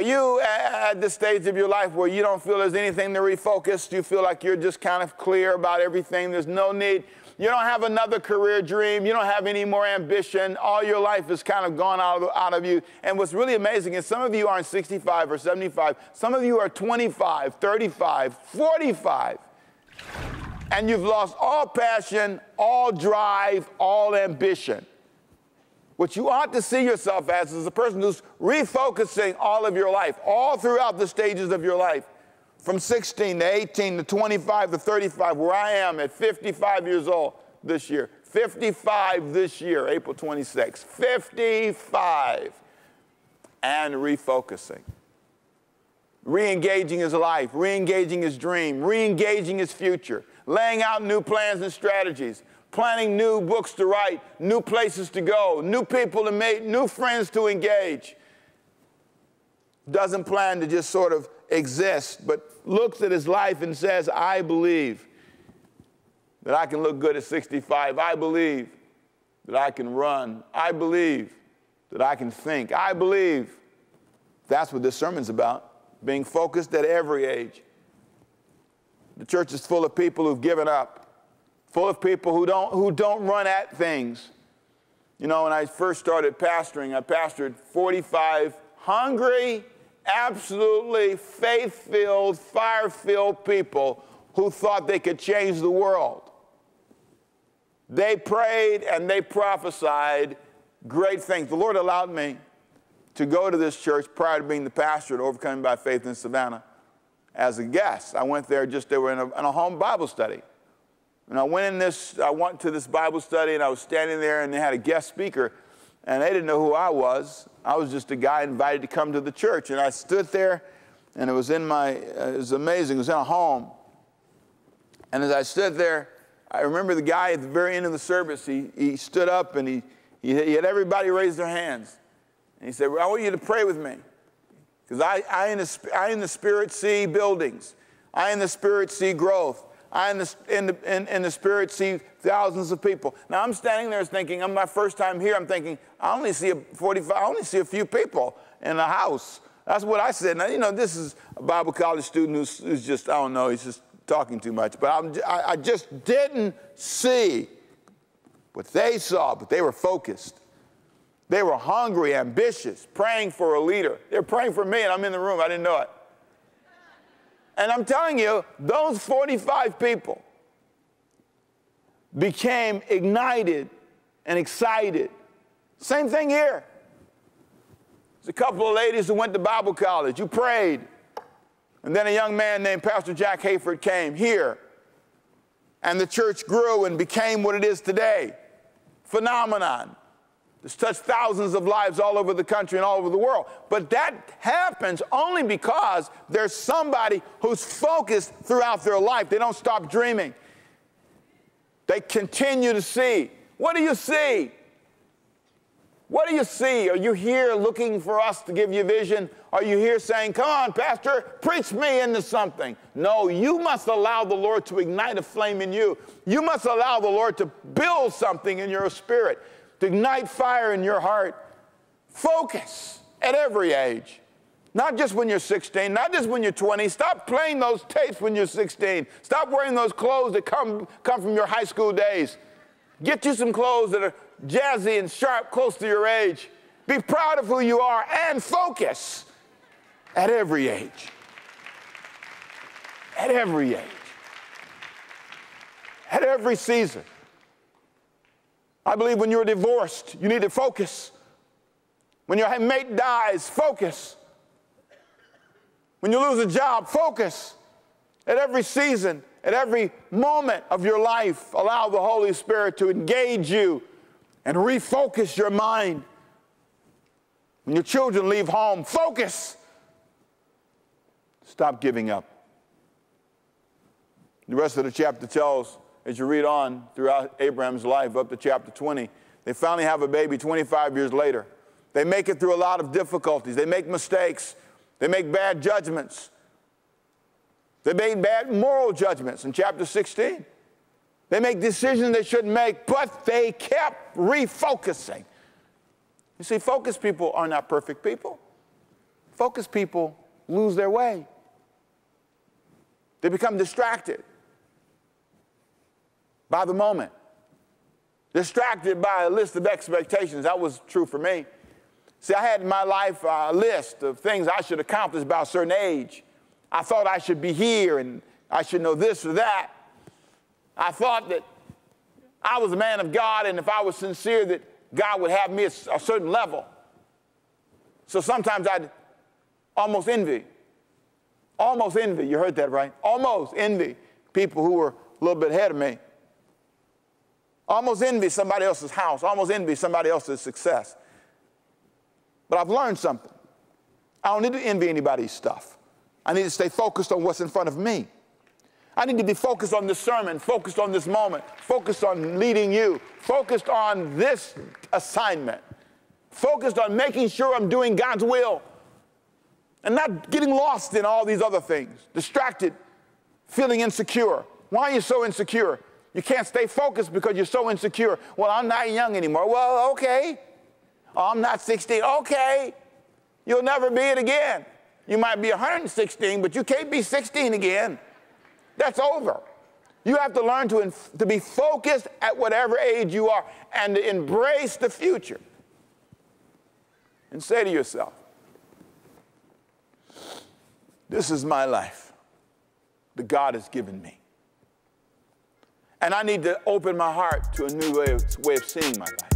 Are you at this stage of your life where you don't feel there's anything to refocus? You feel like you're just kind of clear about everything? There's no need. You don't have another career dream. You don't have any more ambition. All your life has kind of gone out of you. And what's really amazing is some of you aren't 65 or 75. Some of you are 25, 35, 45. And you've lost all passion, all drive, all ambition. What you ought to see yourself as is a person who's refocusing all of your life, all throughout the stages of your life, from 16 to 18 to 25 to 35, where I am at 55 years old this year. 55 this year, April 26. 55. And refocusing. Re-engaging his life, re-engaging his dream, re-engaging his future, laying out new plans and strategies, planning new books to write, new places to go, new people to meet, new friends to engage. Doesn't plan to just sort of exist, but looks at his life and says, I believe that I can look good at 65. I believe that I can run. I believe that I can think. I believe. That's what this sermon's about, being focused at every age. The church is full of people who've given up. Full of people who don't run at things. You know, when I first started pastoring, I pastored 45 hungry, absolutely faith-filled, fire-filled people who thought they could change the world. They prayed and they prophesied great things. The Lord allowed me to go to this church prior to being the pastor at Overcoming by Faith in Savannah as a guest. I went there they were in a home Bible study. And I went to this Bible study, and I was standing there, and they had a guest speaker, and they didn't know who I was. I was just a guy invited to come to the church, and I stood there, and it was it was amazing. It was in a home. And as I stood there, I remember the guy at the very end of the service, he stood up, and he had everybody raise their hands. And he said, well, I want you to pray with me, because I in the Spirit see buildings. I in the Spirit see growth. I in the Spirit see thousands of people. Now I'm standing there thinking, my first time here, I'm thinking, I only see a few people in a house. That's what I said. Now, you know, this is a Bible college student who's just, I don't know, he's just talking too much. But I just didn't see what they saw, but they were focused. They were hungry, ambitious, praying for a leader. They were praying for me, and I'm in the room. I didn't know it. And I'm telling you, those 45 people became ignited and excited. Same thing here. There's a couple of ladies who went to Bible college, who prayed. And then a young man named Pastor Jack Hayford came here. And the church grew and became what it is today. Phenomenon. It's touched thousands of lives all over the country and all over the world. But that happens only because there's somebody who's focused throughout their life. They don't stop dreaming. They continue to see. What do you see? What do you see? Are you here looking for us to give you vision? Are you here saying, come on, Pastor, preach me into something? No, you must allow the Lord to ignite a flame in you. You must allow the Lord to build something in your spirit, to ignite fire in your heart. Focus at every age. Not just when you're 16, not just when you're 20. Stop playing those tapes when you're 16. Stop wearing those clothes that come from your high school days. Get you some clothes that are jazzy and sharp, close to your age. Be proud of who you are and focus at every age. At every age. At every season. I believe when you're divorced, you need to focus. When your mate dies, focus. When you lose a job, focus. At every season, at every moment of your life, allow the Holy Spirit to engage you and refocus your mind. When your children leave home, focus. Stop giving up. The rest of the chapter tells, as you read on throughout Abraham's life up to chapter 20, they finally have a baby 25 years later. They make it through a lot of difficulties. They make mistakes. They make bad judgments. They make bad moral judgments in chapter 16. They make decisions they shouldn't make, but they kept refocusing. You see, focused people are not perfect people. Focused people lose their way. They become distracted by the moment. Distracted by a list of expectations. That was true for me. See, I had in my life a list of things I should accomplish by a certain age. I thought I should be here and I should know this or that. I thought that I was a man of God, and if I was sincere, that God would have me at a certain level. So sometimes I'd almost envy. Almost envy. You heard that, right? Almost envy people who were a little bit ahead of me. Almost envy somebody else's house. Almost envy somebody else's success. But I've learned something. I don't need to envy anybody's stuff. I need to stay focused on what's in front of me. I need to be focused on this sermon, focused on this moment, focused on leading you, focused on this assignment, focused on making sure I'm doing God's will and not getting lost in all these other things, distracted, feeling insecure. Why are you so insecure? You can't stay focused because you're so insecure. Well, I'm not young anymore. Well, okay. Oh, I'm not 16. Okay. You'll never be it again. You might be 116, but you can't be 16 again. That's over. You have to learn to be focused at whatever age you are and to embrace the future. And say to yourself, this is my life that God has given me. And I need to open my heart to a new way of seeing my life.